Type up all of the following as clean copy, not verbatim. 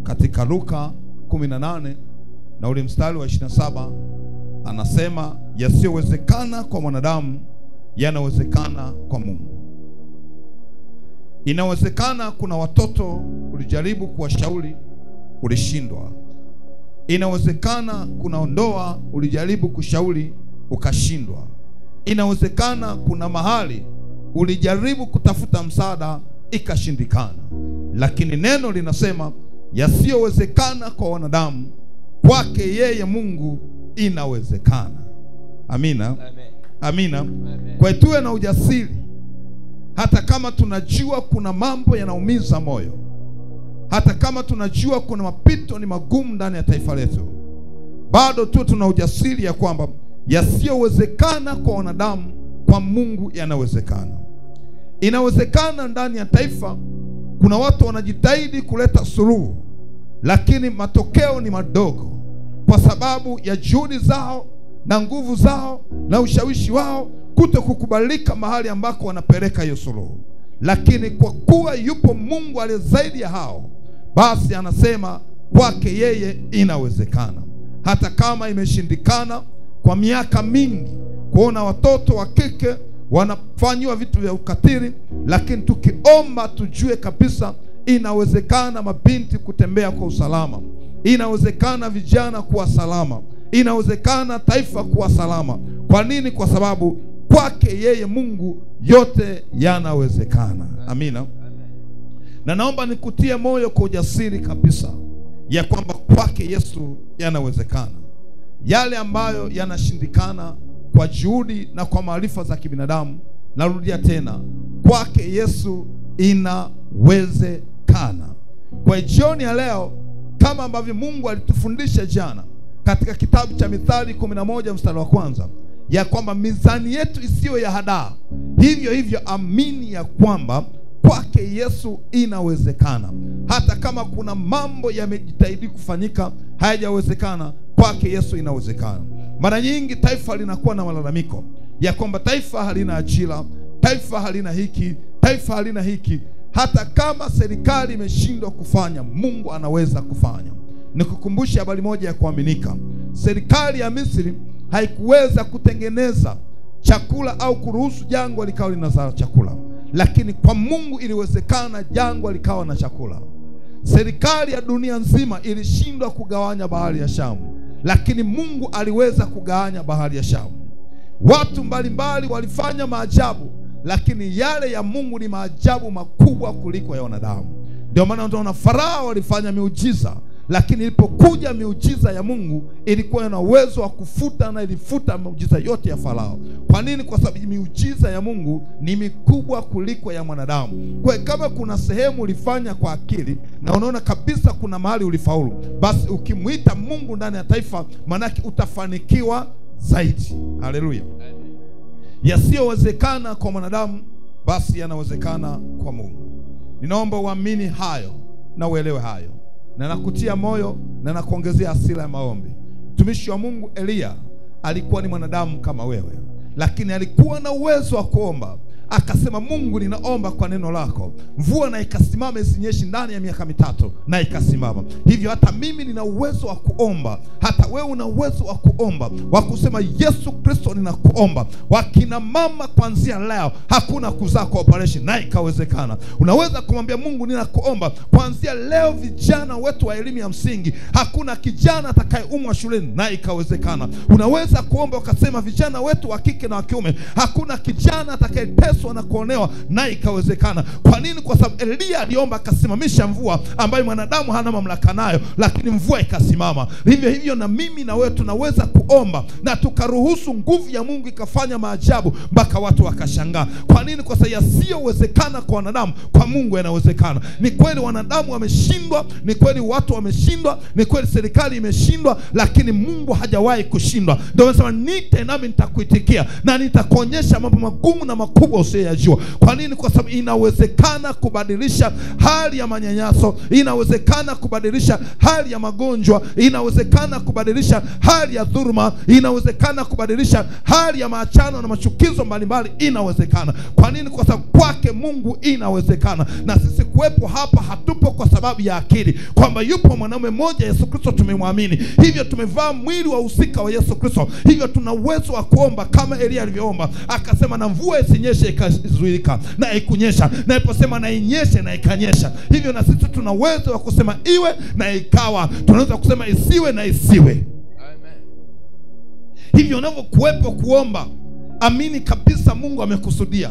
katika Luka 18 na ule mstari wa 27, anasema yasiyowezekana kwa mwanadamu yanawezekana kwa Mungu. Inawezekana kuna watoto ulijaribu kuwashauri ulishindwa. Inawezekana kuna ndoa ulijaribu kushauri ukashindwa. Inawezekana kuna mahali ulijaribu kutafuta msaada ikashindikana. Lakini neno linasema yasiyowezekana kwa wanadamu kwake yeye Mungu inawezekana. Amina. Amen. Amina. Amen. Kwa tuwe na ujasiri hata kama tunajua kuna mambo yanaumiza moyo. Hata kama tunajua kuna mapito ni magumu ndani ya taifa letu, bado tu tuna ujasiri ya kwamba yasiyowezekana kwa wanadamu kwa Mungu yanawezekana. Inawezekana ndani ya taifa kuna watu wanajitahidi kuleta suluhu, lakini matokeo ni madogo kwa sababu ya juhudi zao na nguvu zao na ushawishi wao kutokukubalika mahali ambako wanapeleka hiyo suluhu. Lakini kwa kuwa yupo Mungu aliye zaidi ya hao, basi anasema kwake yeye inawezekana. Hata kama imeshindikana kwa miaka mingi kuona watoto wa kike wanafanywa vitu vya ukatili, lakini tukiomba tujue kabisa inawezekana mabinti kutembea kwa usalama. Inawezekana vijana kuwa salama. Inawezekana taifa kuwa salama. Kwa nini? Kwa sababu kwake yeye Mungu yote yanawezekana. Amina. Na naomba nikutie moyo kwa ujasiri kabisa ya kwamba kwake Yesu yanawezekana. Yale ambayo yanashindikana kwa juhudi na kwa maarifa za kibinadamu, narudia tena, kwake Yesu inawezekana. Kwa jioni ya leo, kama ambavyo Mungu alitufundisha jana katika kitabu cha Mithali 11 mstari wa 1, ya kwamba mizani yetu isiyo ya hadaa, hivyo hivyo amini ya kwamba kwake Yesu inawezekana. Hata kama kuna mambo yamejitahidi kufanyika hayajawezekana, kwake Yesu inawezekana. Mara nyingi taifa linakuwa na malalamiko ya kwamba taifa halina ajira, taifa halina hiki, taifa halina hiki. Hata kama serikali imeshindwa kufanya, Mungu anaweza kufanya. Nikukumbusha habari moja ya kuaminika. Serikali ya Misri haikuweza kutengeneza chakula au kuruhusu jangwa likawa linazaa chakula, lakini kwa Mungu iliwezekana jangwa likawa na chakula. Serikali ya dunia nzima ilishindwa kugawanya bahari ya Shamu, lakini Mungu aliweza kugawanya bahari ya Shamu. Watu mbalimbali walifanya maajabu, lakini yale ya Mungu ni maajabu makubwa kuliko ya wanadamu. Ndio maana tunaona Farao alifanya miujiza, lakini ilipokuja miujiza ya Mungu ilikuwa na uwezo wa kufuta, na ilifuta miujiza yote ya Farao. Kwa nini? Kwa sababu miujiza ya Mungu ni mikubwa kuliko ya mwanadamu. Kwa kama kuna sehemu ulifanya kwa akili na unaona kabisa kuna mahali ulifaulu, basi ukimuita Mungu ndani ya taifa, manake utafanikiwa zaidi. Haleluya. Yasiyowezekana kwa mwanadamu basi yanawezekana kwa Mungu. Ninaomba uamini hayo na uelewe hayo, na nakutia moyo na nakuongezea hasira ya maombi. Mtumishi wa Mungu Elia alikuwa ni mwanadamu kama wewe, lakini alikuwa na uwezo wa kuomba. Akasema, Mungu ninaomba kwa neno lako mvua na ikasimama isinyeshe ndani ya miaka 3, na ikasimama. Hivyo hata mimi nina uwezo wa kuomba, hata wewe una uwezo wa kuomba, wa kusema Yesu Kristo ninakuomba. Wakina mama kuanzia leo hakuna kuzaa kwa operation, na ikawezekana. Unaweza kumwambia Mungu ninakuomba kuanzia leo vijana wetu wa elimu ya msingi hakuna kijana atakayeumwa shuleni, na ikawezekana. Unaweza kuomba ukasema vijana wetu wa kike na wa kiume hakuna kijana atakayeteswa na kuonewa, na ikawezekana. Kwa nini? Kwa sababu Elia aliomba akasimamisha mvua ambayo mwanadamu hana mamlaka nayo, lakini mvua ikasimama. Hivyo hivyo na mimi na wewe tunaweza kuomba na tukaruhusu nguvu ya Mungu ikafanya maajabu mpaka watu wakashangaa. Kwa nini? Kwa sababu yasiyowezekana kwa wanadamu kwa Mungu yanawezekana. Ni kweli wanadamu wameshindwa, ni kweli watu wameshindwa, ni kweli serikali imeshindwa, lakini Mungu hajawahi kushindwa. Ndio anasema niite nami nitakuitikia, na nitakuonyesha mambo magumu na makubwa usiyoyajua. Kwa nini? Kwa sababu inawezekana kubadilisha hali ya manyanyaso, inawezekana kubadilisha hali ya magonjwa, inawezekana kubadilisha hali ya dhuluma, inawezekana kubadilisha hali ya maachano na machukizo mbalimbali, inawezekana. Kwa nini? Kwa sababu kwake Mungu inawezekana. Na sisi kuwepo hapa hatupo kwa sababu ya akili, kwamba yupo mwanaume mmoja Yesu Kristo tumemwamini, hivyo tumevaa mwili wa usika wa Yesu Kristo, hivyo tuna uwezo wa kuomba kama Elia alivyoomba, akasema na mvua isinyeshe, ikazuilika, na ikunyesha, na iposema na inyeshe, na ikanyesha. Hivyo na sisi tuna uwezo wa kusema iwe na ikawa, tunaweza kusema isiwe na isiwe. Amen. Hivyo unavyokuwepo kuomba, amini kabisa Mungu amekusudia,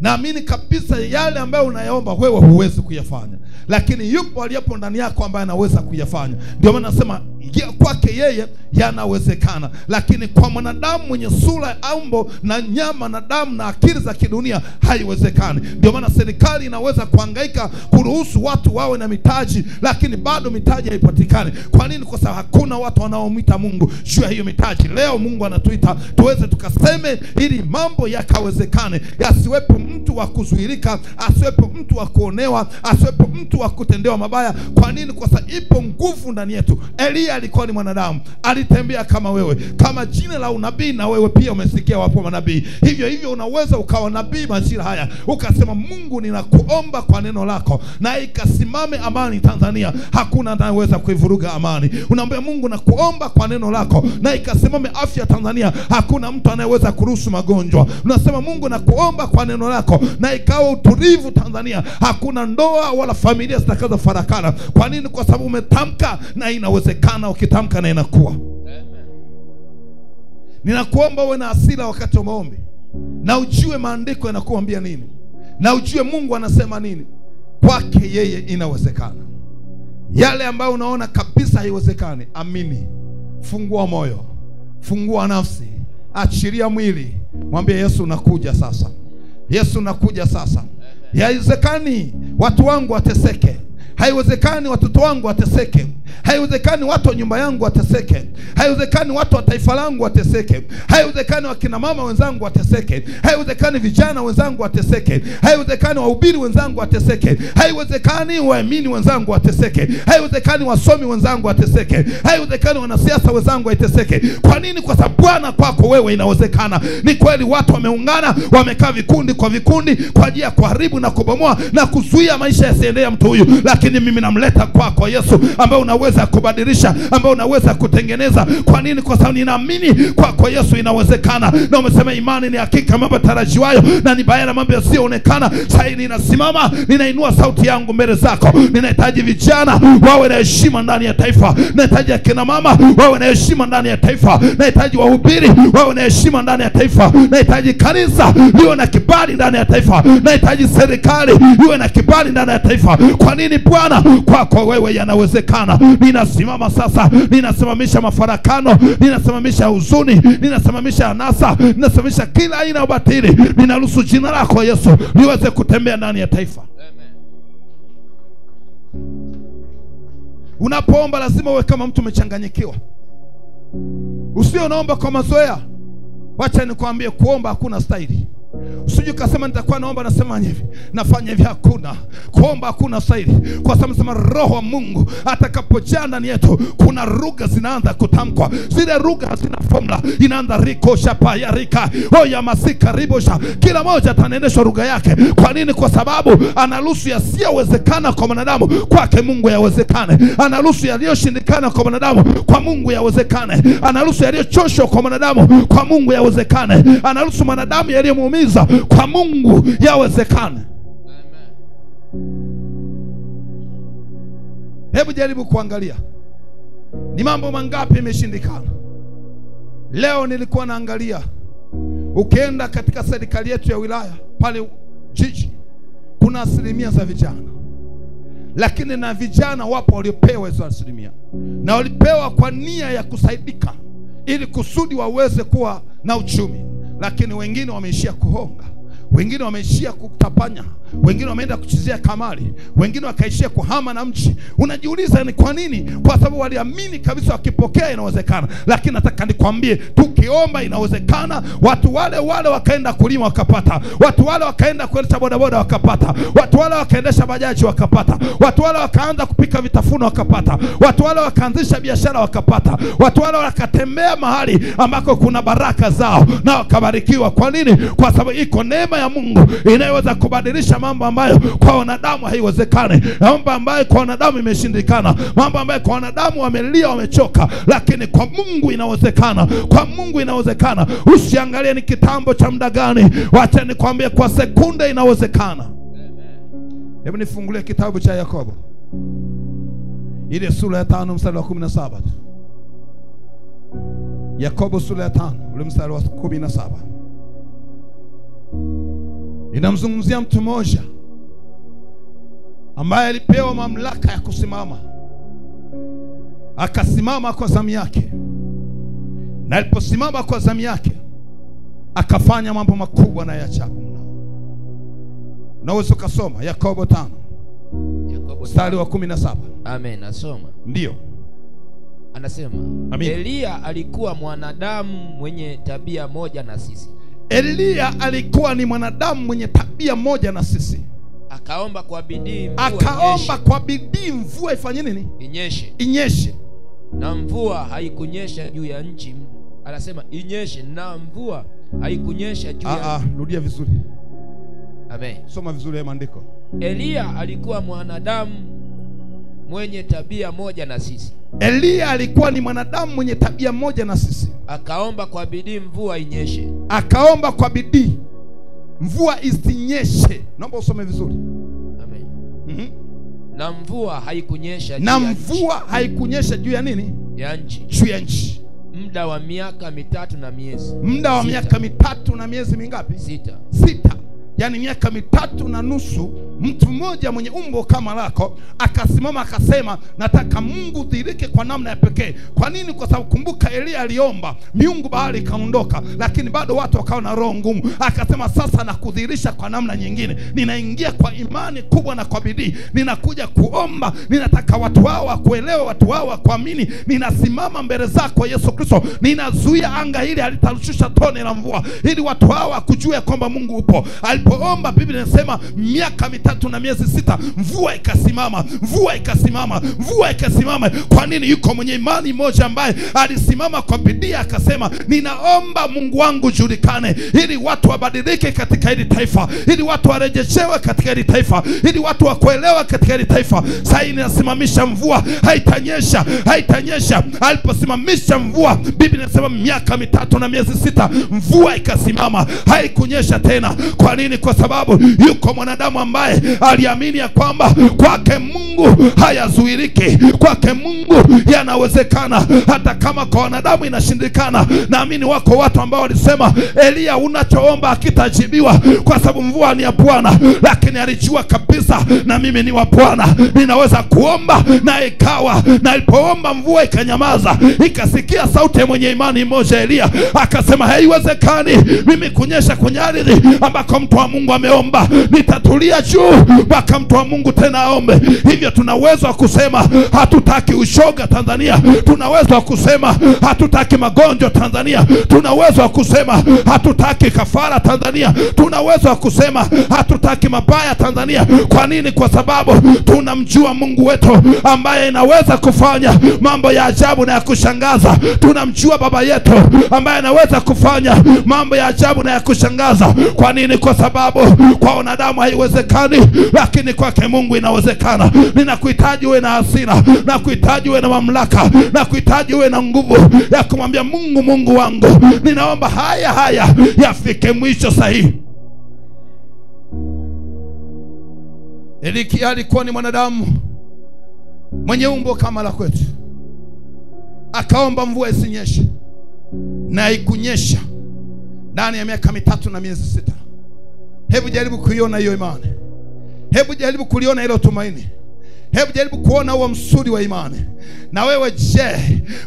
na amini kabisa yale ambayo unayaomba wewe huwezi kuyafanya, lakini yupo aliyepo ndani yako ambaye anaweza kuyafanya. Ndio maana nasema kwake yeye yanawezekana, lakini kwa mwanadamu mwenye sura ya umbo na nyama na damu na akili za kidunia haiwezekani. Ndio maana serikali inaweza kuhangaika kuruhusu watu wawe na mitaji, lakini bado mitaji haipatikani. Kwa nini? Kwa sababu hakuna watu wanaomwita Mungu juu ya hiyo mitaji. Leo Mungu anatuita tuweze tukaseme ili mambo yakawezekane, yasiwepo mtu wa kuzuilika, asiwepo mtu wa kuonewa, asiwepo mtu wa kutendewa mabaya. Kwa nini? Kwa sababu ipo nguvu ndani yetu. Elia alikuwa ni mwanadamu, alitembea kama wewe, kama jina la unabii na wewe pia umesikia wapo manabii. Hivyo unaweza ukawa nabii majira haya, ukasema Mungu ninakuomba kwa neno lako na ikasimame amani Tanzania. Hakuna anayeweza kuivuruga amani. Unaambia Mungu nakuomba kwa neno lako na ikasimame afya Tanzania. Hakuna mtu anayeweza kuruhusu magonjwa. Unasema Mungu nakuomba kwa neno lako na ikawa utulivu Tanzania. Hakuna ndoa wala familia zitakazo farakana. Kwa nini? Kwa sababu umetamka na inawezekana. Ukitamka na inakuwa. Amen. Ninakuomba uwe na hasira wakati wa maombi, na ujue maandiko yanakuambia nini, na ujue Mungu anasema nini. Kwake yeye inawezekana. Yale ambayo unaona kabisa haiwezekani, amini, fungua moyo, fungua nafsi, achilia mwili, mwambie Yesu nakuja sasa, Yesu nakuja sasa. Haiwezekani watu wangu wateseke, haiwezekani watoto wangu wateseke, haiwezekani watu wa nyumba yangu wateseke, haiwezekani watu wa taifa langu wateseke, haiwezekani wakina mama wenzangu wateseke, haiwezekani vijana wenzangu wateseke, haiwezekani wahubiri wenzangu wateseke, haiwezekani waamini wenzangu wateseke, haiwezekani wasomi wenzangu wateseke, haiwezekani wanasiasa wenzangu wateseke. Kwa nini? Kwa sababu Bwana kwako wewe inawezekana. Ni kweli watu wameungana, wamekaa vikundi kwa vikundi kwa ajili ya kuharibu na kubomoa na kuzuia maisha yasiendelee mtu huyu, lakini mimi namleta kwako Yesu ambaye unaweza kubadilisha, ambaye unaweza kutengeneza. Kwa nini? Kwa sababu ninaamini kwako Yesu inawezekana. Na umesema imani ni hakika mambo tarajiwayo na ni bayana mambo yasiyoonekana. Sasa ninasimama, ninainua sauti yangu mbele zako. Ninahitaji vijana wawe na heshima ndani ya taifa, nahitaji akina mama wawe na heshima ndani ya taifa, nahitaji wahubiri wawe na heshima ndani ya taifa, nahitaji kanisa liwe na kibali ndani ya taifa, nahitaji serikali iwe na kibali ndani ya taifa. Kwa nini Bwana? Kwako wewe yanawezekana. Ninasimama sasa, ninasimamisha mafarakano, ninasimamisha huzuni, ninasimamisha anasa, ninasimamisha kila aina ya ubatili. Ninaruhusu jina lako Yesu liweze kutembea ndani ya taifa. Amen. Unapoomba lazima uwe kama mtu umechanganyikiwa. Usio naomba kwa mazoea. Wacha nikwambie, kuomba hakuna staili. Usije ukasema nitakuwa naomba nasema hivi, nafanya hivi. Hakuna kuomba, hakuna staili. Kwa sababu sema Roho wa Mungu atakapojaa ndani yetu, kuna lugha zinaanza kutamkwa. Zile lugha hazina formula, inaanza riko shapa ya rika oya masika ribosha. Kila mmoja ataendeshwa lugha yake. Kwa nini? Kwa sababu anaruhusu yasiyowezekana kwa wanadamu kwake Mungu yawezekane. Anaruhusu yaliyoshindikana kwa wanadamu kwa Mungu yawezekane. Anaruhusu yaliyochoshwa kwa wanadamu kwa Mungu yawezekane. Anaruhusu wanadamu yaliyomuumiza kwa Mungu yawezekane. Amen. Hebu jaribu kuangalia ni mambo mangapi yameshindikana. Leo nilikuwa naangalia, ukienda katika serikali yetu ya wilaya pale jiji, kuna asilimia za vijana, lakini na vijana wapo waliopewa hizo asilimia, na walipewa kwa nia ya kusaidika ili kusudi waweze kuwa na uchumi. Lakini wengine wameishia kuhonga, wengine wameishia kutapanya, wengine wameenda kuchezea kamari, wengine wakaishia kuhama na mji. Unajiuliza ni kwa nini? Kwa sababu waliamini kabisa wakipokea inawezekana. Lakini nataka nikwambie, tukiomba inawezekana. Watu wale wakaenda kulima wakapata, watu wale wakaenda kuendesha bodaboda wakapata, watu wale wakaendesha bajaji wakapata, watu wale wakaanza kupika vitafuno wakapata, watu wale wakaanzisha biashara wakapata, watu wale wakatembea mahali ambako kuna baraka zao na wakabarikiwa. Kwa nini? Kwa sababu iko neema ya Mungu inayoweza kubadilisha mambo ambayo kwa wanadamu haiwezekani, mambo ambayo kwa wanadamu imeshindikana, mambo ambayo kwa wanadamu wamelia wamechoka, lakini kwa Mungu inawezekana. Kwa Mungu inawezekana. Usiangalie ni kitambo cha muda gani, wacha nikwambie kwa sekunde inawezekana. Hebu nifungulie kitabu cha Yakobo, ile sura ya 5 mstari wa 17. Yakobo sura ya 5 ule mstari wa 17. Inamzungumzia mtu mmoja ambaye alipewa mamlaka ya kusimama, akasimama kwa zamu yake, na aliposimama kwa zamu yake akafanya mambo makubwa na ya ajabu mno. Unaweza kusoma Yakobo 5 mstari wa 17. Amen, nasoma. Ndio. Anasema, Elia alikuwa mwanadamu mwenye tabia moja na sisi. Elia alikuwa ni mwanadamu mwenye tabia moja na sisi. Akaomba kwa bidii mvua akaomba kwa bidii mvua ifanye nini? Inyeshe. Na mvua haikunyesha juu ya nchi. Anasema inyeshe na mvua haikunyesha juu ya nchi. Rudia vizuri. Amen. Soma vizuri ya maandiko. Elia alikuwa mwanadamu mwenye tabia moja na sisi. Elia alikuwa ni mwanadamu mwenye tabia moja na sisi. Akaomba kwa bidii mvua inyeshe. Akaomba kwa bidii mvua isinyeshe. Naomba usome vizuri. Amen. Na mvua haikunyesha juu ya nchi. Na mvua haikunyesha juu ya nini? Ya nchi. Juu ya nchi. Muda wa miaka 3 na miezi. Muda wa miaka 3 na miezi mingapi? 6. Yani miaka 3 na nusu. Mtu mmoja mwenye umbo kama lako akasimama akasema, nataka Mungu dhihirike kwa namna ya pekee. Kwa nini? Kwa sababu kumbuka, Elia aliomba miungu bahari ikaondoka, lakini bado watu wakawa na roho ngumu. Akasema, sasa nakudhihirisha kwa namna nyingine. Ninaingia kwa imani kubwa na kwa bidii, ninakuja kuomba. Ninataka watu hao wakuelewe, watu hao wakuamini. Ninasimama mbele zako Yesu Kristo, ninazuia anga hili halitarushusha tone la mvua, ili watu hao wakujue kwamba Mungu upo. Alipoomba, Biblia inasema miaka 3 na miezi 6 mvua ikasimama, mvua ikasimama, mvua ikasimama. Kwa nini? Yuko mwenye imani moja ambaye alisimama kwa bidii akasema, ninaomba Mungu wangu julikane, ili watu wabadilike katika hili taifa, ili watu warejeshewe katika hili taifa, ili watu wakuelewa katika hili taifa. Sasa ninasimamisha mvua, haitanyesha, haitanyesha. Aliposimamisha mvua, Biblia inasema miaka 3 na miezi 6 mvua ikasimama, haikunyesha tena. Kwa nini? Kwa sababu yuko mwanadamu ambaye aliamini ya kwamba kwake Mungu hayazuiriki, kwake Mungu yanawezekana, hata kama kwa wanadamu inashindikana. Naamini wako watu ambao walisema, Elia, unachoomba hakitajibiwa kwa sababu mvua ni ya Bwana. Lakini alijua kabisa, na mimi ni wa Bwana, ninaweza kuomba na ikawa. Na alipoomba mvua ikanyamaza, ikasikia sauti ya mwenye imani mmoja Elia akasema, haiwezekani mimi kunyesha kwenye ardhi ambako mtu wa Mungu ameomba. Nitatulia juu mpaka mtu wa Mungu tena aombe. Hivyo tunaweza kusema hatutaki ushoga Tanzania, tunaweza kusema hatutaki magonjwa Tanzania, tunaweza kusema hatutaki kafara Tanzania, tunaweza kusema hatutaki mabaya Tanzania. Kwa nini? Kwa sababu tunamjua Mungu wetu ambaye anaweza kufanya mambo ya ajabu na ya kushangaza. Tunamjua baba yetu ambaye anaweza kufanya mambo ya ajabu na ya kushangaza. Kwa nini? Kwa sababu kwa wanadamu haiwezekani, lakini kwake Mungu inawezekana. Ninakuhitaji uwe na hasira, na kuhitaji uwe na mamlaka, na kuhitaji uwe na nguvu ya kumwambia Mungu, Mungu wangu, ninaomba haya yafike mwisho sahihi. Elia alikuwa ni mwanadamu mwenye umbo kama la kwetu. Akaomba mvua isinyeshe, na ikunyesha ndani ya miaka 3 na miezi 6. Hebu jaribu kuiona hiyo imani. Hebu jaribu kuliona hilo tumaini. Hebu jaribu kuona huo msuri wa imani. Na wewe je,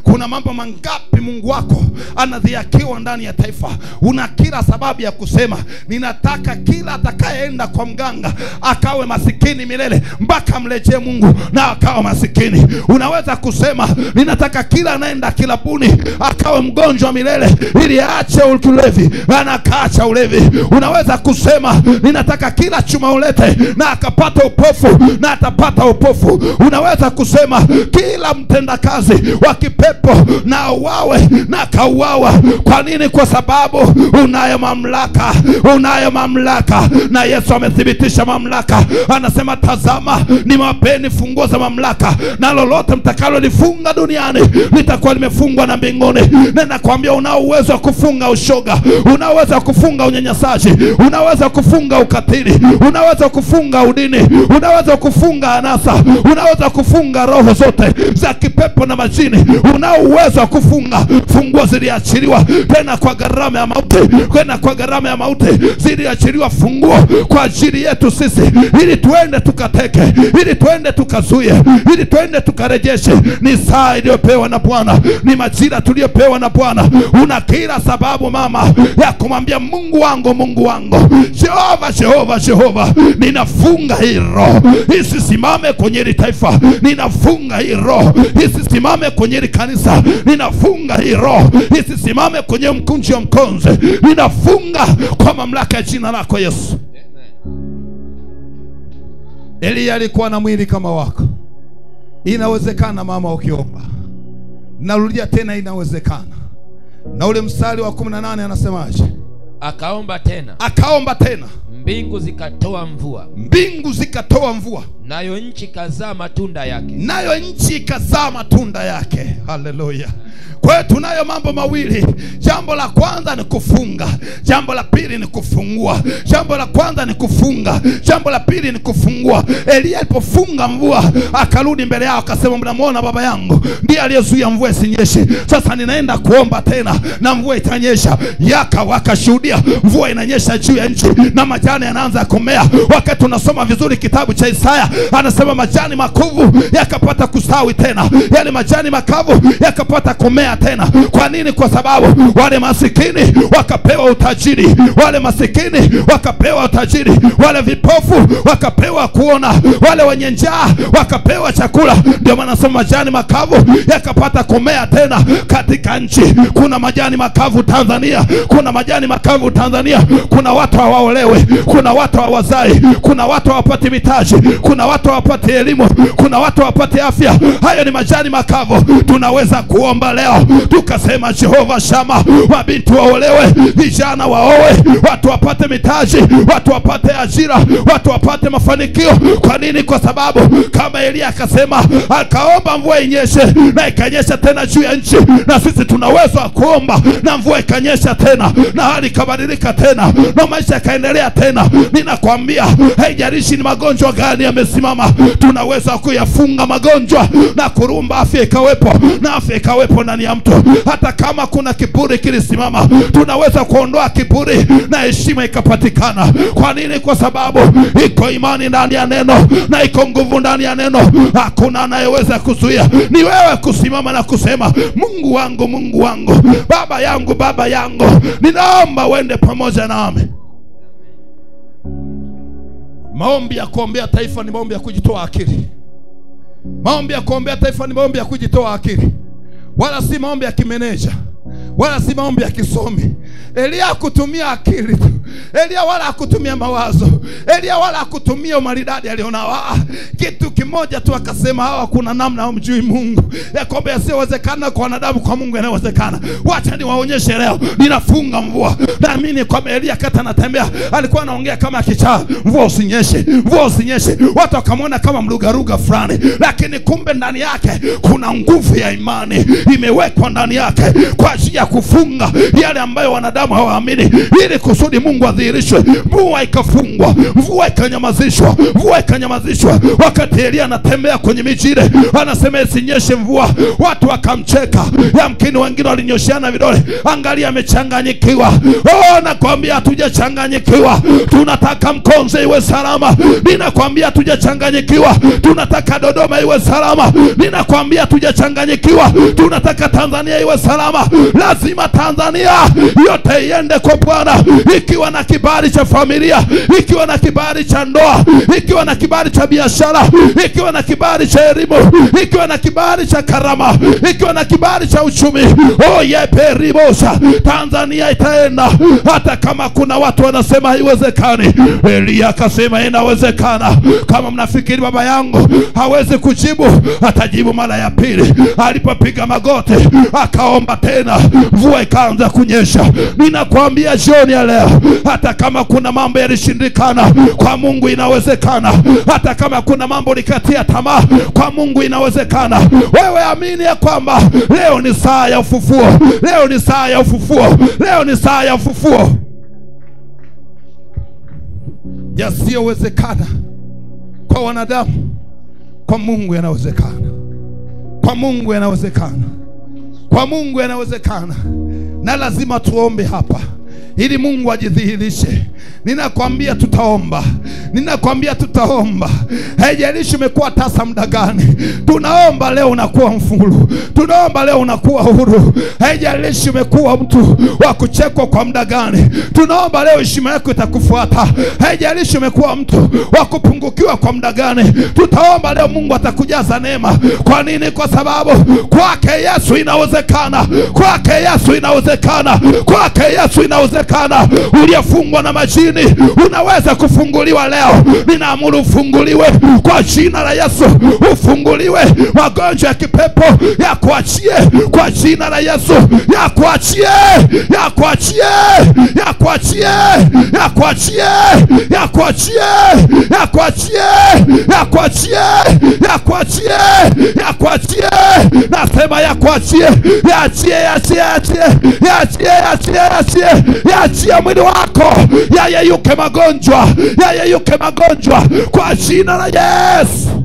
kuna mambo mangapi Mungu wako anadhihakiwa ndani ya taifa? Una kila sababu ya kusema ninataka kila atakayeenda kwa mganga akawe masikini milele mpaka mrejee Mungu na akawa masikini. Unaweza kusema ninataka kila anaenda kilabuni akawe mgonjwa milele ili aache ulevi na akaacha ulevi. Unaweza kusema ninataka kila chuma ulete na akapata upofu na atapata upofu. Unaweza kusema kila mtendakazi wa kipepo na uwawe na kauawa. Kwa nini? Kwa sababu unayo mamlaka, unayo mamlaka, na Yesu amethibitisha mamlaka. Anasema tazama, nimewapeni funguo za mamlaka, na lolote mtakalo lifunga duniani litakuwa limefungwa na mbinguni. Na nakwambia unao uwezo wa kufunga ushoga, unaweza wa kufunga unyanyasaji, unaweza kufunga ukatili, unaweza kufunga udini, unaweza kufunga anasa, unaweza kufunga roho zote za kipepo na majini. Unao uwezo wa kufunga. Funguo ziliachiliwa tena kwa gharama ya mauti, tena kwa gharama ya mauti ziliachiliwa funguo kwa ajili yetu sisi, ili tuende tukateke, ili tuende tukazuie, ili tuende tukarejeshe. Ni saa iliyopewa na Bwana, ni majira tuliyopewa na Bwana. Una kila sababu mama ya kumwambia Mungu wangu, Mungu wangu, Jehova, Jehova, Jehova, ninafunga hii roho isisimame kwenye hili taifa. Ninafunga hii roho isisimame kwenye hili kanisa. Ninafunga hii roho isisimame kwenye mkunji wa mkonze. Ninafunga kwa mamlaka ya jina lako Yesu. Elia alikuwa na mwili kama wako. Inawezekana mama ukiomba. Narudia tena, inawezekana. Na ule mstari wa 18 anasemaje? Akaomba tena. Akaomba tena. Mbingu zikatoa mvua. Mbingu zikatoa mvua. Nayo nchi kazaa matunda yake. Nayo nchi kazaa matunda yake. Haleluya. Kwa hiyo tunayo mambo mawili. Jambo la kwanza ni kufunga. Jambo la pili ni kufungua. Jambo la kwanza ni kufunga. Jambo la pili ni kufungua. Elia alipofunga mvua akarudi mbele yao akasema, mnamuona baba yangu ndiye aliyezuia mvua isinyeshe. Sasa ninaenda kuomba tena na mvua itanyesha. Wakashuhudia mvua inanyesha juu ya nchi na majani yanaanza kumea. Wakati tunasoma vizuri kitabu cha Isaya, anasema majani makuvu yakapata kustawi tena, yale majani makavu yakapata kumea tena. Kwa nini? Kwa sababu wale masikini wakapewa utajiri, wale masikini wakapewa utajiri, wale vipofu wakapewa kuona, wale wenye njaa wakapewa chakula. Ndio maana nasema majani makavu yakapata kumea tena katika nchi. Kuna majani makavu Tanzania, kuna majani makavu Tanzania. Kuna watu hawaolewe, kuna watu hawazai, kuna watu hawapati mitaji, kuna watu hawapati elimu, kuna watu hawapati afya. Hayo ni majani makavu. Tunaweza kuomba leo tukasema, Jehova Shama, mabinti waolewe, vijana waowe, watu wapate mitaji, watu wapate ajira, watu wapate mafanikio. Kwa nini? Kwa sababu kama Elia akasema, akaomba mvua inyeshe na ikanyesha tena juu ya nchi, na sisi tunaweza kuomba na mvua ikanyesha tena na hali ikabadilika tena na maisha yakaendelea tena. Ninakwambia haijalishi ni magonjwa gani yamesimama, tunaweza kuyafunga magonjwa na kurumba afya ikawepo, na afya ikawepo ndani ya mtu. Hata kama kuna kiburi kilisimama, tunaweza kuondoa kiburi na heshima ikapatikana. Kwa nini? Kwa sababu iko imani ndani ya neno na iko nguvu ndani ya neno. Hakuna anayeweza kuzuia. Ni wewe kusimama na kusema, Mungu wangu, Mungu wangu, baba yangu, baba yangu, ninaomba uende pamoja nami. Maombi ya kuombea taifa ni maombi ya kujitoa akili. Maombi ya kuombea taifa ni maombi ya kujitoa akili, wala si maombi ya kimeneja, wala si maombi ya kisomi. Elia kutumia akili tu. Elia wala hakutumia mawazo. Elia wala hakutumia maridadi alionao. Kitu kimoja tu akasema, hawa kuna namna hawamjui Mungu. Yakobo yasiyowezekana kwa wanadamu, kwa Mungu yanawezekana. Wacha niwaonyeshe leo. Ninafunga mvua. Naamini kwamba Elia kata anatembea alikuwa anaongea kama kichaa, mvua usinyeshe, mvua usinyeshe. Watu wakamwona kama mlugaruga fulani, lakini kumbe ndani yake kuna nguvu ya imani imewekwa ndani yake kwa ajili ya kufunga yale ambayo wanadamu hawaamini, ili kusudi Mungu Mungu adhihirishwe. Mvua ikafungwa, mvua ikanyamazishwa, mvua ikanyamazishwa. Wakati Elia anatembea kwenye miji ile, anasema isinyeshe mvua, watu wakamcheka. Yamkini wengine walinyosheana vidole, angalia amechanganyikiwa. Nakwambia hatujachanganyikiwa, tunataka Mkonze iwe salama. Ninakwambia hatujachanganyikiwa, tunataka Dodoma iwe salama. Ninakwambia hatujachanganyikiwa, tunataka Tanzania iwe salama. Lazima Tanzania yote iende kwa Bwana, ikiwa na kibali cha familia, ikiwa na kibali cha ndoa, ikiwa na kibali cha biashara, ikiwa na kibali cha elimu, ikiwa na kibali cha karama, ikiwa na kibali cha uchumi. Peribosa, Tanzania itaenda. Hata kama kuna watu wanasema haiwezekani, Elia akasema inawezekana. Kama mnafikiri baba yangu hawezi kujibu, atajibu mara ya pili. Alipopiga magoti akaomba tena, mvua ikaanza kunyesha. Ninakwambia jioni ya leo, hata kama kuna mambo yalishindikana, kwa Mungu inawezekana. Hata kama kuna mambo likatia tamaa, kwa Mungu inawezekana. Wewe amini ya kwamba leo ni saa ya ufufuo. Leo ni saa ya ufufuo. Leo ni saa ya ufufuo. Yasiyowezekana kwa wanadamu, kwa Mungu yanawezekana. Kwa Mungu yanawezekana. Kwa Mungu yanawezekana. Na lazima tuombe hapa ili Mungu ajidhihirishe. Ninakwambia tutaomba. Ninakwambia tutaomba. Haijalishi umekuwa tasa muda gani, tunaomba leo unakuwa mfulu. Tunaomba leo unakuwa huru. Haijalishi umekuwa mtu wa kuchekwa kwa muda gani, tunaomba leo heshima yako itakufuata. Haijalishi umekuwa mtu wa kupungukiwa kwa muda gani, tutaomba leo Mungu atakujaza neema. Kwa nini? Kwa sababu kwake Yesu inawezekana. Kwake Yesu inawezekana. Kwake Yesu inawezekana. Uliyefungwa na majini unaweza kufunguliwa leo. Ninaamuru ufunguliwe kwa jina la Yesu. Ufunguliwe. Magonjwa ya kipepo ya kuachie kwa jina la Yesu. Ya kuachie, ya kuachie, ya kuachie, ya kuachie, ya kuachie, ya kuachie, ya kuachie, ya kuachie, ya kuachie. Nasema ya kuachie, ya achie, ya achie, ya achie, ya achie, ya achie, ya achie. Achia mwili wako, yayeyuke magonjwa, yayeyuke magonjwa kwa jina la Yesu.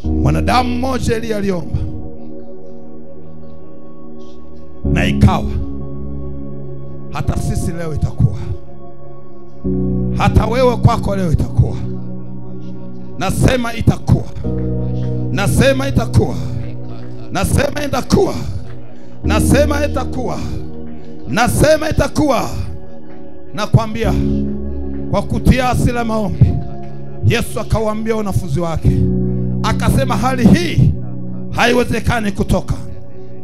Mwanadamu mmoja Elia aliomba, na ikawa. Hata sisi leo itakuwa. Hata wewe kwako leo itakuwa. Nasema itakuwa. Nasema itakuwa. Nasema itakuwa. Nasema itakuwa. Nasema itakuwa. Nakwambia kwa kutia hasira maombi, Yesu akawaambia wanafunzi wake, akasema hali hii haiwezekani kutoka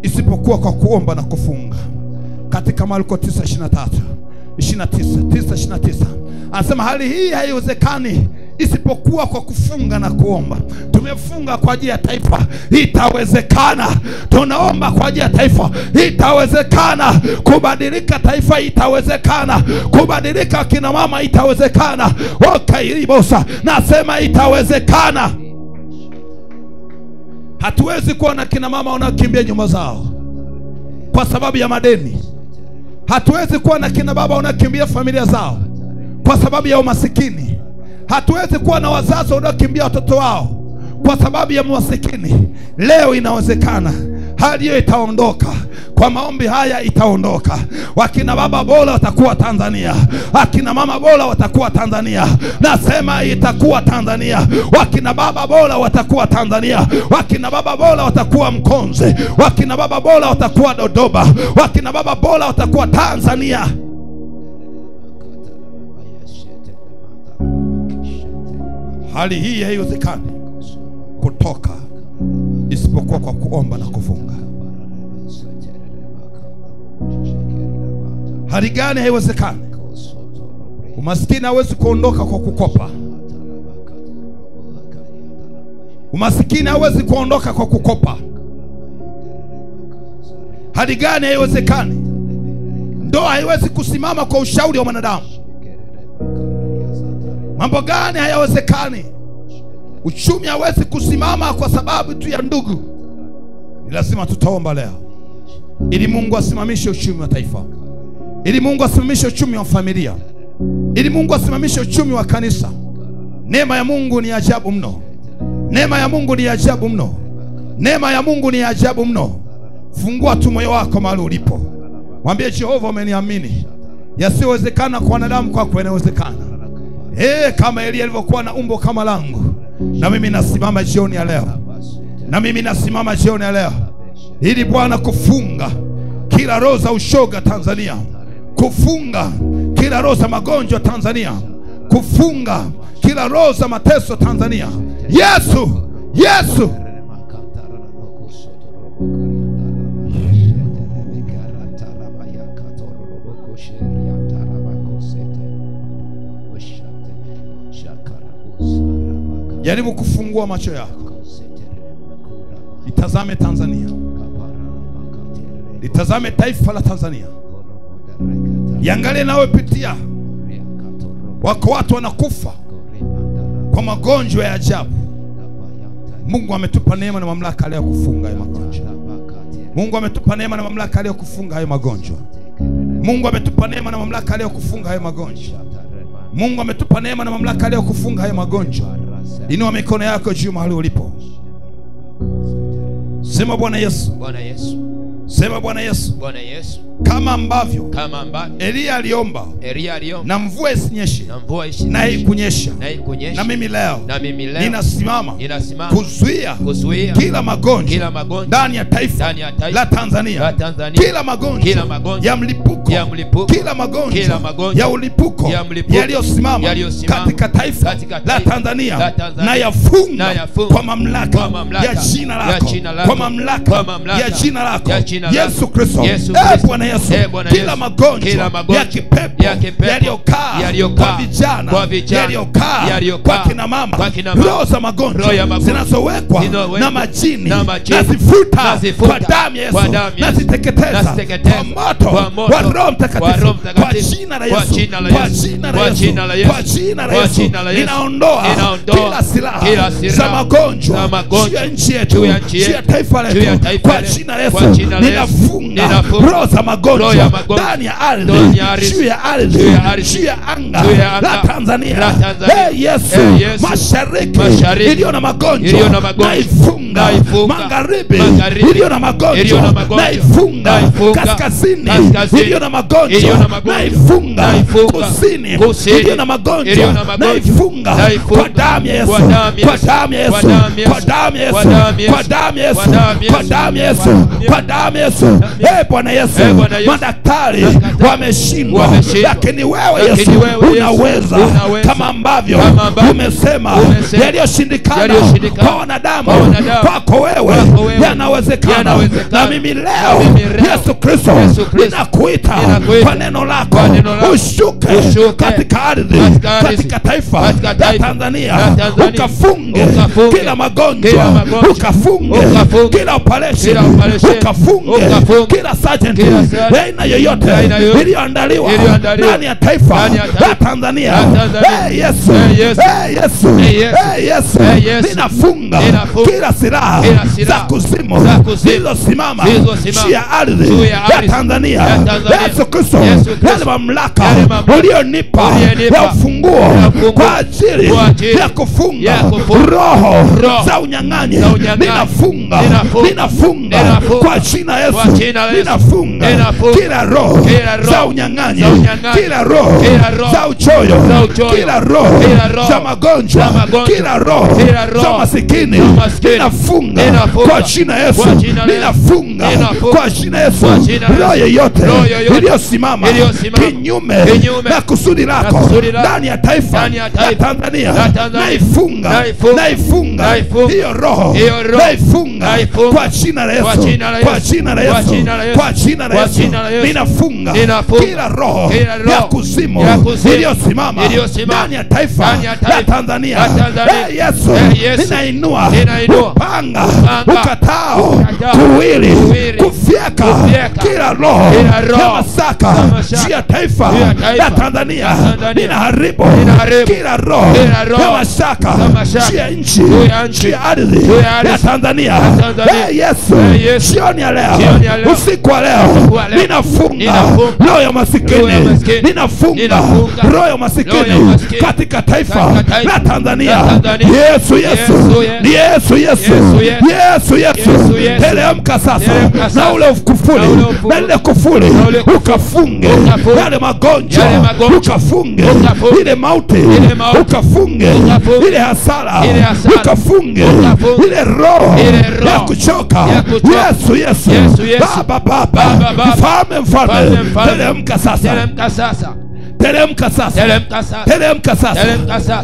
isipokuwa kwa kuomba na kufunga. Katika Marko 9:29 anasema hali hii haiwezekani isipokuwa kwa kufunga na kuomba. Tumefunga kwa ajili ya taifa, itawezekana. Tunaomba kwa ajili ya taifa, itawezekana. Kubadilika taifa, itawezekana. Kubadilika kina mama, itawezekana. Wakairibosa, nasema itawezekana. Hatuwezi kuwa na kina mama wanaokimbia nyumba zao kwa sababu ya madeni. Hatuwezi kuwa na kina baba wanaokimbia familia zao kwa sababu ya umasikini. Hatuwezi kuwa na wazazi wanaokimbia watoto wao kwa sababu ya umasikini. Leo inawezekana. Hali hiyo itaondoka. Kwa maombi haya itaondoka. Wakina baba bora watakuwa Tanzania. Wakina mama bora watakuwa Tanzania. Nasema itakuwa Tanzania. Wakina baba bora watakuwa Tanzania. Wakina baba bora watakuwa Mkonze. Wakina baba bora watakuwa Dodoma. Wakina baba bora watakuwa Tanzania. Hali hii haiwezekani kutoka isipokuwa kwa kuomba na kufunga. Hali gani haiwezekani? Umaskini hawezi kuondoka kwa kukopa. Umaskini hawezi kuondoka kwa kukopa. Hali gani haiwezekani? Ndoa haiwezi kusimama kwa ushauri wa wanadamu. Mambo gani hayawezekani? Uchumi hawezi kusimama kwa sababu tu ya ndugu. Lazima tutaomba leo ili Mungu asimamishe uchumi wa taifa, ili Mungu asimamishe uchumi wa familia, ili Mungu asimamishe uchumi wa kanisa. Neema ya Mungu ni ajabu mno. Neema ya Mungu ni ajabu mno. Neema ya Mungu ni ajabu mno. Fungua tu moyo wako mahali ulipo. Mwambie Jehova, umeniamini. Yasiwezekana kwa wanadamu, kwako yanawezekana. Kama Elia alivyokuwa na umbo kama langu, na mimi nasimama jioni ya leo. Na mimi nasimama jioni ya leo ili Bwana kufunga kila roho za ushoga Tanzania, kufunga kila roho za magonjwa Tanzania, kufunga kila roho za mateso Tanzania. Yesu, Yesu. Jaribu kufungua macho yako. Itazame Tanzania. Itazame taifa la Tanzania. Yangalie nawe pitia. Wako watu wanakufa kwa magonjwa ya ajabu. Mungu ametupa neema na mamlaka leo kufunga hayo magonjwa. Mungu ametupa neema na mamlaka leo kufunga hayo magonjwa. Mungu ametupa neema na mamlaka leo kufunga hayo magonjwa. Mungu ametupa neema na mamlaka leo kufunga hayo magonjwa. Inua mikono yako juu mahali ulipo. Sema Bwana Yesu. Bwana Yesu. Sema Bwana Yesu. Bwana Yesu. Kama ambavyo Elia aliomba na mvua isinyeshe, na ikunyesha, na mimi leo ninasimama kuzuia kila magonjwa ndani ya taifa la Tanzania. Kila magonjwa ya mlipuko, kila magonjwa ya ulipuko yaliyosimama katika taifa la Tanzania, na yafunga kwa mamlaka ya jina lako, kwa mamlaka ya jina lako Yesu Kristo. Bwana Yesu, kila magonjwa ya kipepo yaliyokaa kwa vijana, yaliyokaa kwa kina mama, roho za magonjwa zinazowekwa na majini, nazifuta kwa damu ya Yesu, naziteketeza kwa moto wa Roho Mtakatifu, kwa jina la Yesu, kwa jina la Yesu, kwa jina la Yesu. Ninaondoa kila silaha za magonjwa juu ya nchi yetu, juu ya taifa letu, kwa jina la Yesu. Ninafunga roho za magonjwa ndani ya ardhi, juu ya ardhi, juu ya anga la Tanzania. Yesu, mashariki iliyo na magonjwa naifunga, magharibi iliyo na magonjwa naifunga, kaskazini iliyo na magonjwa naifunga, kusini iliyo na magonjwa naifunga kwa damu ya Yesu, kwa damu ya Yesu, kwa damu ya Yesu, kwa damu ya Yesu, kwa damu ya Yesu, kwa damu ya Yesu. Bwana Yesu, madaktari wameshindwa, lakini wewe Yesu unaweza. Kama ambavyo umesema yaliyoshindikana kwa wanadamu, kwako wewe yanawezekana. Na mimi leo Yesu Kristo ninakuita kwa neno lako, ushuke katika ardhi, katika taifa la Tanzania, ukafunge kila magonjwa, ukafunge kila operation, ukafunge kila sergeant aina yoyote iliyoandaliwa ndani ya taifa la Tanzania. Yesu, Yesu, Yesu, ninafunga kila silaha za kuzimu zilizosimama juu ya ardhi ya Tanzania. Yesu Kristo, yale mamlaka ulionipa ya ufunguo kwa ajili ya kufunga roho za unyang'anyi, ninafunga, ninafunga kwa jina Yesu. Ninafunga kila roho za unyang'anyi, kila roho za uchoyo, kila roho za magonjwa, kila roho za masikini, ninafunga kwa jina Yesu. Ninafunga kwa jina Yesu roho yoyote iliyosimama kinyume na kusudi lako ndani ya taifa la Tanzania, naifunga, naifunga hiyo roho, naifunga kwa jina la Yesu, kwa jina la Yesu, kwa jina la Yesu. Ninafunga kila roho ya kuzimu iliyosimama iliyosimama ndani ya taifa la Tanzania. Yesu, ninainua upanga ukatao kuwili kufyeka kila roho ya masaka juu ya taifa la Tanzania. Ninaharibu kila roho ya masaka juu ya nchi, juu ya ardhi ya Tanzania. Yesu, jioni ya leo, usiku wa leo, ninafunga roho ya masikini, ninafunga roho ya masikini katika taifa la Tanzania. Yesu, Yesu, Yesu, Yesu, teremka sasa na ule kufuli, na ile kufuli ukafunge yale magonjwa, ukafunge ile mauti, ukafunge ile hasara, ukafunge ile roho ya kuchoka. Yesu, Baba, mfalme, teremka sasa,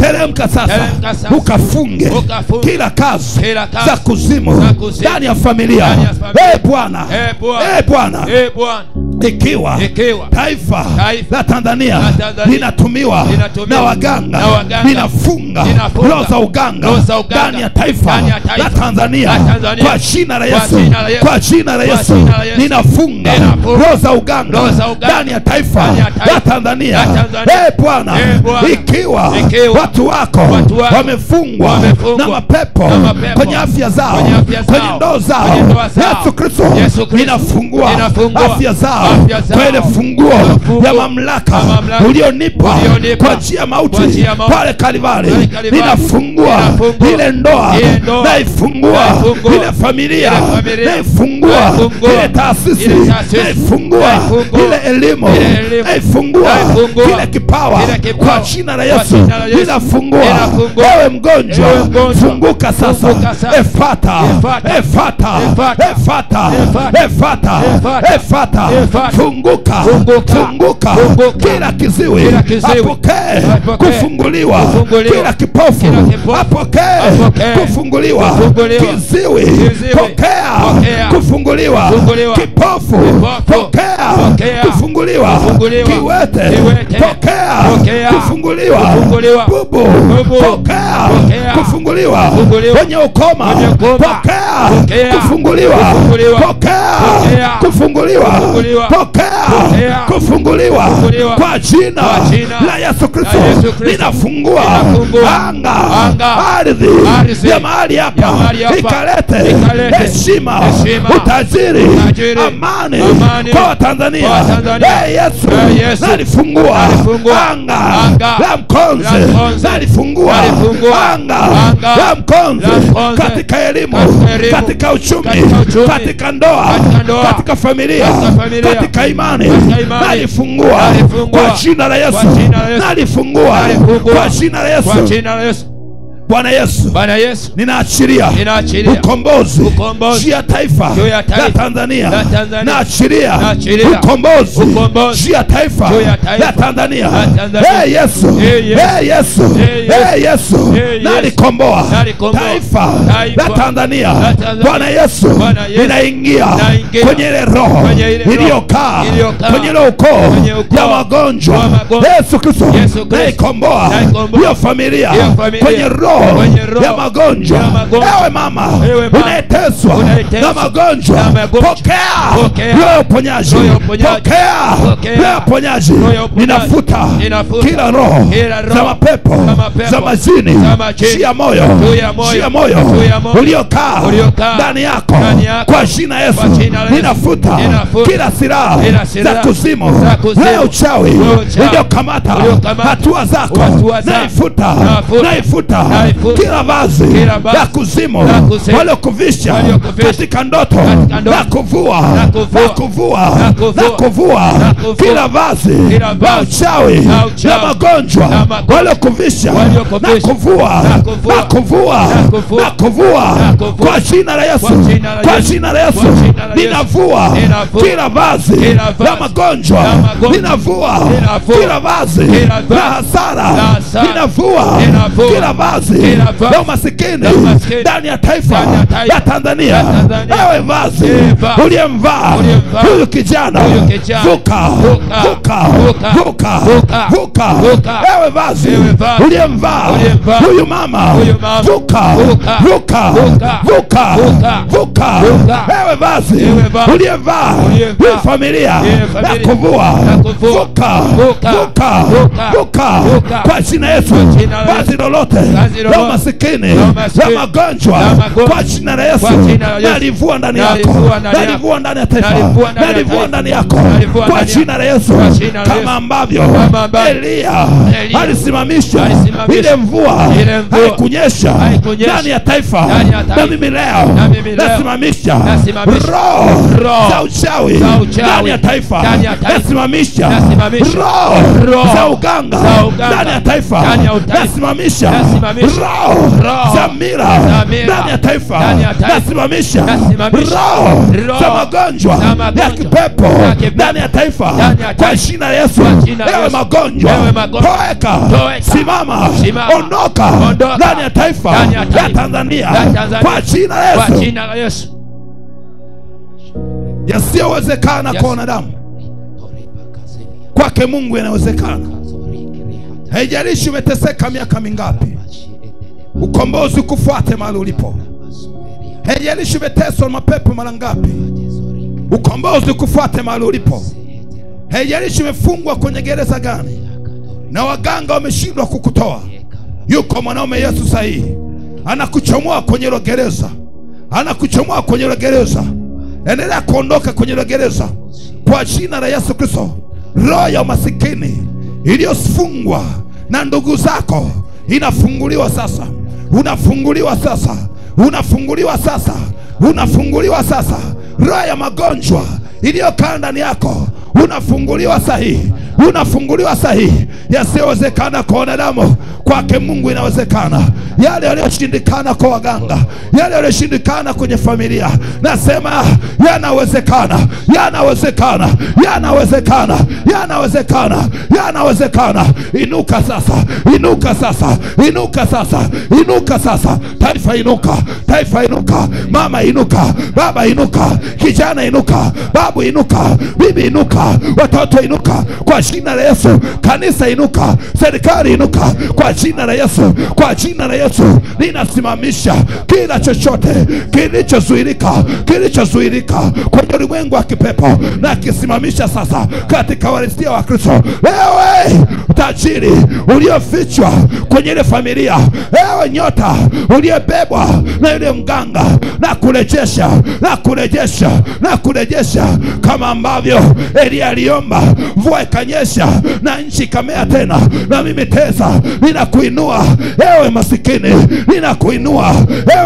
teremka sasa, ukafunge kila kazi za kuzimu ndani ya familia. Bwana, ikiwa taifa la Tanzania linatumiwa na waganga, ninafunga roho za uganga ndani ya taifa la Tanzania kwa jina la Yesu, kwa jina la Yesu. Ninafunga roho za uganga ndani ya taifa la Tanzania. Bwana, ikiwa watu wako wamefungwa na mapepo kwenye afya zao, kwenye ndoa zao, Yesu Kristo, ninafungua afya zao kwa ile funguo ya mamlaka ulionipa kwa njia ya mauti pale Kalvari. Ninafungua ile ndoa, naifungua ile familia, naifungua ile taasisi, naifungua ile elimu, naifungua kile kipawa kwa jina la Yesu. Ninafungua. Ewe mgonjwa, funguka sasa. Efata, funguka. Kila kiziwi apokee kufunguliwa, kila kipofu apokee kufunguliwa, kiziwi pokea kufunguliwa, kipofu pokea kufunguliwa, kiwete pokea kufunguliwa, bubu pokea kufunguliwa, wenye ukoma pokea kufunguliwa, pokea kufunguliwa, pokea kufunguliwa kwa jina la Yesu Kristo. Ninafungua anga, ardhi ya mahali hapa, ikalete heshima, utajiri, amani kwa Tanzania. Yesu, nalifungua anga la Mkonze, nalifungua anga la Mkonze katika elimu, katika uchumi, katika ndoa, katika familia, katika imani. Nalifungua kwa jina la Yesu, nalifungua kwa jina la Yesu. Bwana Yesu, ninaachilia ukombozi juu ya taifa la Tanzania. Naachilia ukombozi juu ya taifa la Tanzania. Yesu, nalikomboa taifa la Tanzania. Bwana Yesu, ninaingia kwenye ile roho iliyokaa kwenye ile ukoo ya magonjwa. Yesu Kristo, naikomboa hiyo familia kwenye roho ya magonjwa. Ewe mama unayeteswa na magonjwa, pokea roho uponyaji, pokea roho uponyaji. Ninafuta kila roho za mapepo, za majini, juu ya moyo uliokaa ndani yako kwa jina Yesu. Ninafuta kila silaha za kuzimu na uchawi uliokamata hatua zako. Naifuta kila vazi la kuzimu waliokuvisha katika ndoto, na kuvua kila vazi la uchawi na magonjwa waliokuvisha, na kuvua kwa jina la Yesu, kwa jina la Yesu. Ninavua kila vazi la magonjwa, ninavua kila vazi la hasara, ninavua kila vazi la umasikini ndani ya taifa la Tanzania. Ewe vazi uliyemvaa huyu kijana, vuka. Ewe vazi uliyemvaa huyu mama, vuka. Ewe vazi uliyevaa huyu familia na kuvua, vuka kwa jina Yesu. Vazi lolote la umasikini, la magonjwa, kwa jina la Yesu nalivua ndani yako, nalivua ndani ya taifa, nalivua ndani yako kwa jina la Yesu. Kama ambavyo Elia alisimamisha ile mvua haikunyesha ndani ya taifa, na mimi leo nasimamisha roho za uchawi ndani ya taifa, nasimamisha roho za uganga ndani ya taifa, nasimamisha roho za mira ndani ya taifa, nasimamisha roho za magonjwa ya kipepo ndani ya taifa kwa jina la Yesu. Ewe magonjwa, toeka, simama, ondoka ndani ya taifa ya Tanzania kwa jina la Yesu. Yasiyowezekana kwa wanadamu, kwake Mungu yanawezekana. Haijalishi umeteseka miaka mingapi, ukombozi kufuate mahali ulipo. Haijalishi umeteswa mapepo mara ngapi, ukombozi kufuate mahali ulipo. Haijalishi umefungwa kwenye gereza gani na waganga wameshindwa kukutoa, yuko mwanaume Yesu sahihi, anakuchomoa kwenye hilo gereza, anakuchomoa kwenye hilo gereza. Endelea kuondoka kwenye hilo gereza kwa jina la Yesu Kristo. Roho ya umasikini iliyofungwa na ndugu zako inafunguliwa sasa, unafunguliwa sasa, unafunguliwa sasa, unafunguliwa sasa. Roho ya magonjwa iliyokaa ndani yako unafunguliwa sahihi, unafunguliwa sahihi. Yasiyowezekana kwa wanadamu, kwake Mungu inawezekana. Yale yaliyoshindikana kwa waganga, yale yaliyoshindikana kwenye familia, nasema yanawezekana, yanawezekana, yanawezekana, yanawezekana, yanawezekana. Inuka sasa, inuka sasa, inuka sasa, inuka sasa. Taifa inuka, taifa inuka, mama inuka, baba inuka, kijana inuka, babu inuka, bibi inuka, watoto inuka kwa jina la Yesu. Kanisa inuka, serikali inuka kwa jina la Yesu, kwa jina la Yesu. Ninasimamisha kila chochote kilichozuilika kwenye ulimwengu wa kipepo, na kisimamisha sasa katika walisia wa Kristo. Ewe tajiri uliofichwa kwenye ile familia, ewe nyota uliobebwa na yule mganga, na kurejesha, na kurejesha, na kurejesha. Kama ambavyo Elia aliomba mvua ikanyesha na nchi ikamea tena, na mimi teza ninakuinua ewe masikini, ninakuinua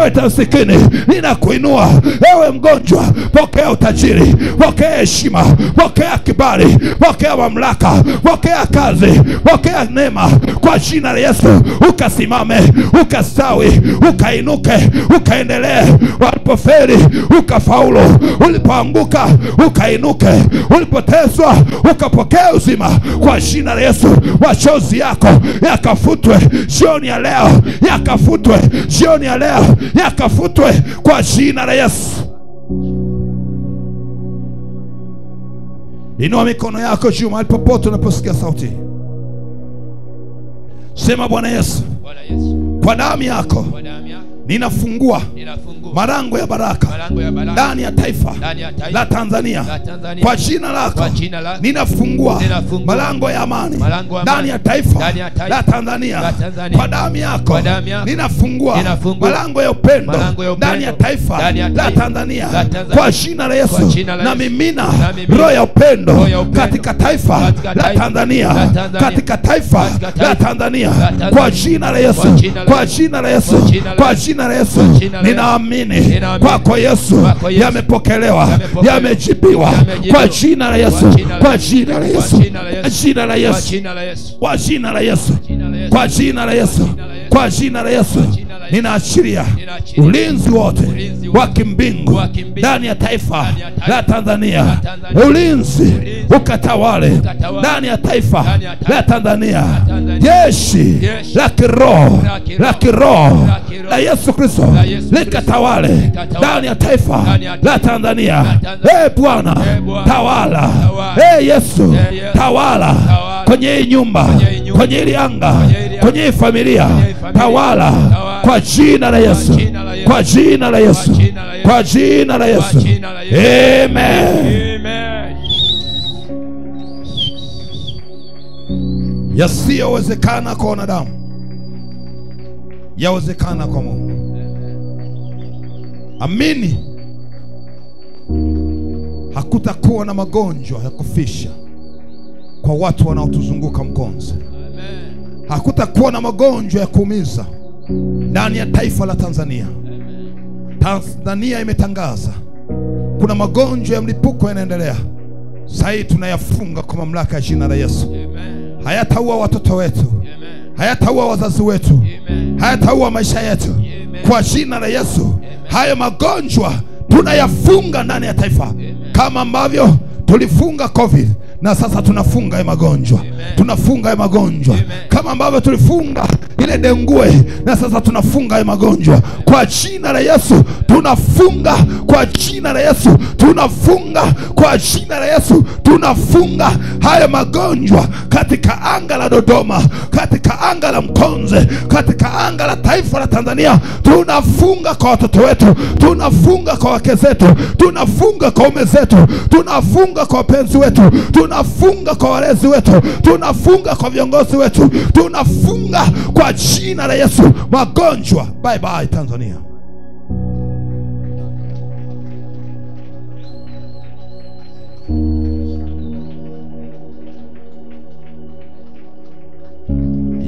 ewe masikini, ninakuinua ewe mgonjwa. Pokea utajiri, pokea heshima, pokea kibali, pokea mamlaka, pokea kazi, pokea neema kwa jina la Yesu. Ukasimame, ukastawi, ukainuke, ukaendelee. Walipofeli ukafaulu, ulipoanguka ukainuke, ulipoteswa ukapokea uzima kwa jina la Yesu. Machozi yako yakafutwe jioni ya leo, yakafutwe jioni ya leo, yakafutwe kwa jina la Yesu. Inua mikono yako juu mahali popote unaposikia sauti. Sema, Bwana Yesu, kwa damu yako ninafungua malango ya baraka ndani ya taifa la Tanzania. Kwa jina lako ninafungua malango ya amani ndani ya taifa la Tanzania. Kwa damu yako ninafungua malango ya upendo ndani ya taifa la Tanzania. Kwa jina la Yesu na mimina roho ya upendo katika taifa la Tanzania, katika taifa la Tanzania. Kwa jina la Yesu, kwa jina la Yesu, kwa jina la Yesu. Ninaamini kwako Yesu yamepokelewa, yamejibiwa kwa jina la Yesu, kwa jina la Yesu, kwa jina la Yesu, kwa jina la Yesu, kwa jina la Yesu, kwa jina la Yesu, ninaachilia ulinzi wote wa kimbingu ndani ya taifa la Tanzania. Ulinzi ukatawale ndani ya taifa la Tanzania. Jeshi la kiroho la Yesu Kristo likatawale ndani ya taifa la Tanzania. Bwana tawala. Yesu tawala kwenye hii nyumba, kwenye hili anga, kwenye hii familia. Tawala kwa jina la Yesu, kwa jina la Yesu, kwa jina la Yesu. Amen. Yasiyowezekana kwa wanadamu yawezekana kwa Mungu. Amini. Hakutakuwa na magonjwa ya kufisha kwa watu wanaotuzunguka Mkonze. Hakutakuwa na magonjwa ya kuumiza ndani ya taifa la Tanzania. Tanzania imetangaza kuna magonjwa ya mlipuko yanaendelea. Sasa tunayafunga kwa mamlaka ya jina la Yesu. Hayataua watoto wetu, hayataua wazazi wetu, hayataua maisha yetu kwa jina la Yesu. Hayo magonjwa tunayafunga ndani ya taifa, kama ambavyo tulifunga COVID na sasa tunafunga ya magonjwa. Tunafunga ya magonjwa kama ambavyo tulifunga ile dengue na sasa tunafunga ya magonjwa kwa jina la Yesu. Tunafunga kwa jina la Yesu. Tunafunga kwa jina la Yesu. Tunafunga haya magonjwa katika anga la Dodoma, katika anga la Mkonze, katika anga la taifa la Tanzania. Tunafunga kwa watoto wetu, tunafunga kwa wake zetu, tunafunga kwa ume zetu, tunafunga kwa wapenzi wetu, tunafunga kwa walezi wetu, tunafunga kwa viongozi wetu, tunafunga kwa jina la Yesu. Magonjwa bye bye Tanzania.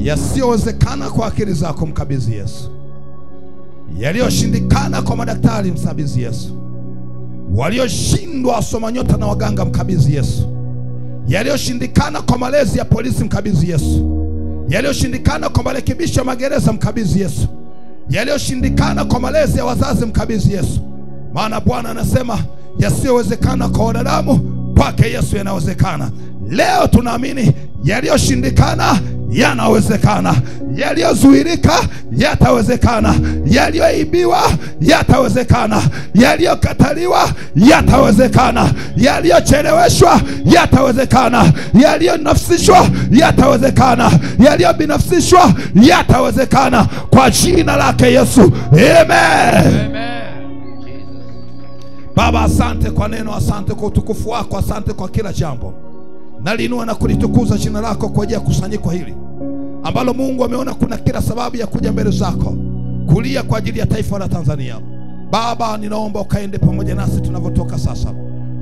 Yasiyowezekana kwa akili zako mkabidhi Yesu. Yaliyoshindikana kwa madaktari mkabidhi Yesu. Walioshindwa soma nyota na waganga mkabidhi Yesu. Yaliyoshindikana kwa malezi ya polisi mkabidhi Yesu. Yaliyoshindikana kwa marekebisho ya magereza mkabidhi Yesu. Yaliyoshindikana kwa malezi ya wazazi mkabidhi Yesu. Maana Bwana anasema yasiyowezekana kwa wanadamu kwake Yesu yanawezekana. Leo tunaamini yaliyoshindikana yanawezekana, yaliyozuilika yatawezekana, yaliyoibiwa yatawezekana, yaliyokataliwa yatawezekana, yaliyocheleweshwa yatawezekana, yaliyonafsishwa yatawezekana, yaliyobinafsishwa yatawezekana kwa jina lake Yesu. Amen. Baba, asante kwa neno, asante kwa utukufu wako, asante kwa kila jambo. Nalinua na kulitukuza jina lako kwa ajili ya kusanyiko hili ambalo Mungu ameona kuna kila sababu ya kuja mbele zako kulia kwa ajili ya taifa la Tanzania. Baba, ninaomba ukaende pamoja nasi tunavyotoka sasa,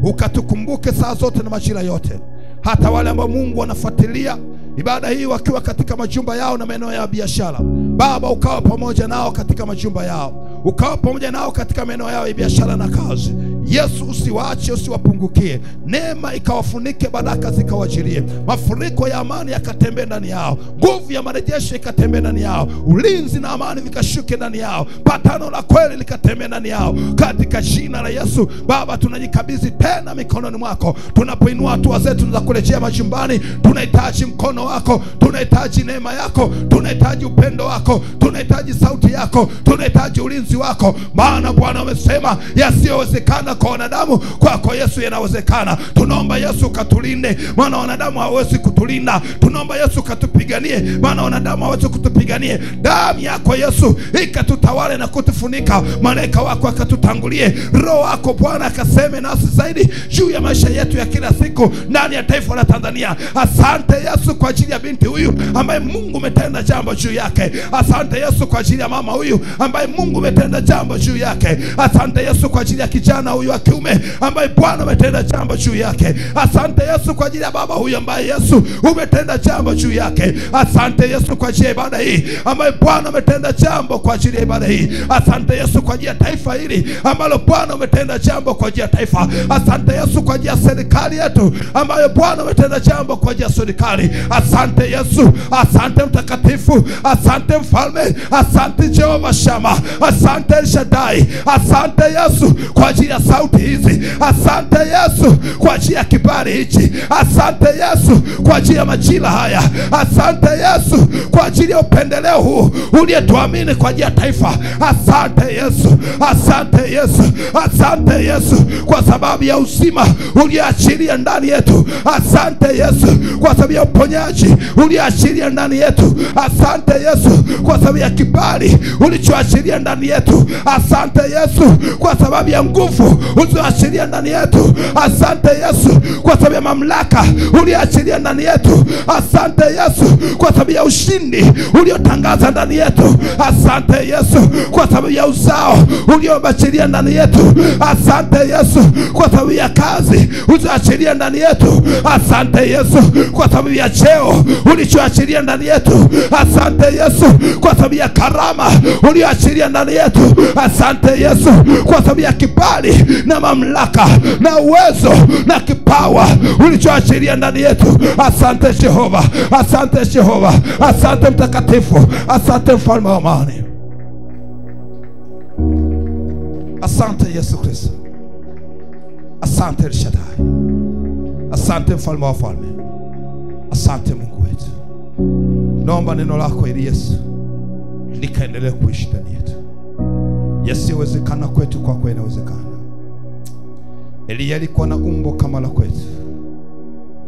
ukatukumbuke saa zote na majira yote, hata wale ambao Mungu wanafuatilia ibada hii wakiwa katika majumba yao na maeneo ya biashara. Baba, ukawa pamoja nao katika majumba yao, ukawa pamoja nao katika maeneo yao ya biashara na kazi. Yesu, usiwaache, usiwapungukie. Neema ikawafunike, baraka zikawajirie, mafuriko ya amani yakatembee ndani yao, nguvu ya marejesho ikatembee ndani yao, ulinzi na amani vikashuke ndani yao, patano la kweli likatembee ndani yao katika jina la Yesu. Baba, tunajikabidhi tena mikononi mwako. Tunapoinua hatua zetu za kurejea majumbani, tunahitaji mkono wako, tunahitaji neema yako, tunahitaji upendo wako, tunahitaji sauti yako, tunahitaji ulinzi wako. Maana Bwana umesema yasiyowezekana kwa wanadamu kwako Yesu yanawezekana. Tunaomba Yesu katulinde, maana wanadamu hawezi kutulinda. Tunaomba Yesu katupiganie, maana wanadamu hawezi kutupiganie. Damu yako Yesu ikatutawale na kutufunika, malaika wako akatutangulie, roho wako Bwana akaseme nasi zaidi juu ya maisha yetu ya kila siku ndani ya taifa la Tanzania. Asante Yesu kwa ajili ya binti huyu ambaye Mungu umetenda jambo juu yake. Asante Yesu kwa ajili ya mama huyu ambaye Mungu umetenda jambo juu yake. Asante Yesu kwa ajili ya kijana huyu huyu wa kiume ambaye Bwana umetenda jambo juu yake. Asante Yesu kwa ajili ya baba huyu ambaye Yesu umetenda jambo juu yake. Asante Yesu kwa ajili ya ibada hii ambaye Bwana umetenda jambo kwa ajili ya ibada hii. Asante Yesu kwa ajili ya taifa hili ambalo Bwana umetenda jambo kwa ajili ya taifa. Asante Yesu kwa ajili ya serikali yetu ambayo Bwana umetenda jambo kwa ajili ya serikali. Asante Yesu, asante mtakatifu, asante mfalme, asante Jehova Shama, asante El Shaddai. Asante Yesu kwa ajili ya sauti hizi. Asante Yesu kwa ajili ya kibali hichi. Asante Yesu kwa ajili ya majira haya. Asante Yesu kwa ajili ya upendeleo huu uliyetuamini kwa ajili ya taifa. Asante Yesu, asante Yesu, asante Yesu kwa sababu ya uzima uliachilia ndani yetu. Asante Yesu kwa sababu ya uponyaji uliachilia ndani yetu. Asante Yesu kwa sababu ya kibali ulichoachilia ndani yetu. Asante Yesu kwa sababu ya nguvu ulizoachilia ndani yetu. Asante Yesu kwa sababu ya mamlaka uliachilia ndani yetu. Asante Yesu kwa sababu ya ushindi uliotangaza ndani yetu. Asante Yesu kwa sababu ya uzao ulioachilia ndani yetu. Asante Yesu kwa sababu ya kazi ulizoachilia ndani yetu. Asante Yesu kwa sababu ya cheo ulichoachilia ndani yetu. Asante Yesu kwa sababu ya karama ulioachilia ndani yetu. Asante Yesu kwa sababu ya kibali na mamlaka na uwezo na kipawa ulichoachilia ndani yetu. Asante Jehova, asante Jehova, asante mtakatifu, asante mfalme wa amani. Asante Yesu Kristo, asante El Shaddai, asante mfalme wa wafalme, asante Mungu wetu. Naomba neno lako ili Yesu likaendelee kuishi ndani yetu. Yasiyowezekana kwetu kwako inawezekana. Elia alikuwa na umbo kama la kwetu.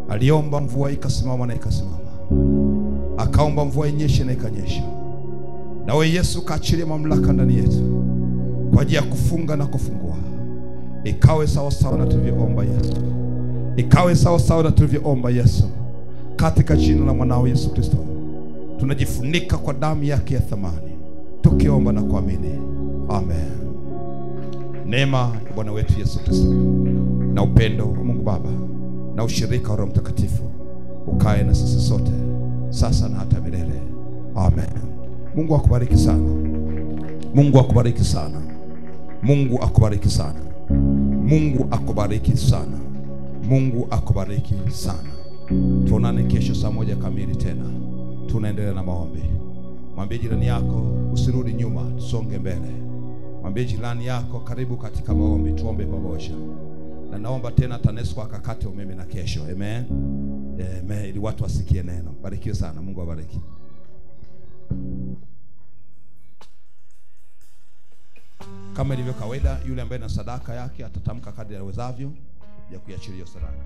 Aliomba mvua ikasimama na ikasimama. Akaomba mvua inyeshe na ikanyesha. Nawe Yesu kaachilia mamlaka ndani yetu kwa ajili ya kufunga na kufungua. Ikawe sawa sawa na tulivyoomba Yesu. Ikawe sawa sawa na tulivyoomba Yesu. Katika jina la mwanao Yesu Kristo tunajifunika kwa damu yake ya thamani, tukiomba na kuamini. Amen. Neema ya Bwana wetu Yesu Kristo na upendo wa Mungu Baba na ushirika wa Roho Mtakatifu ukae na sisi sote sasa na hata milele. Amen. Mungu akubariki sana. Mungu akubariki sana. Mungu akubariki sana. Mungu akubariki sana. Mungu akubariki sana. Tuonane kesho saa 1 kamili tena. Tunaendelea na maombi. Mwambie jirani yako usirudi nyuma, tusonge mbele. Mwambie jirani yako karibu katika maombi, tuombe pamoja. Na naomba tena TANESCO akakate umeme na kesho. Amen. Amen, ili watu wasikie neno. Barikiwe sana. Mungu awabariki. Kama ilivyo kawaida, yule ambaye na sadaka yake atatamka kadri awezavyo ya kuiachilia sadaka.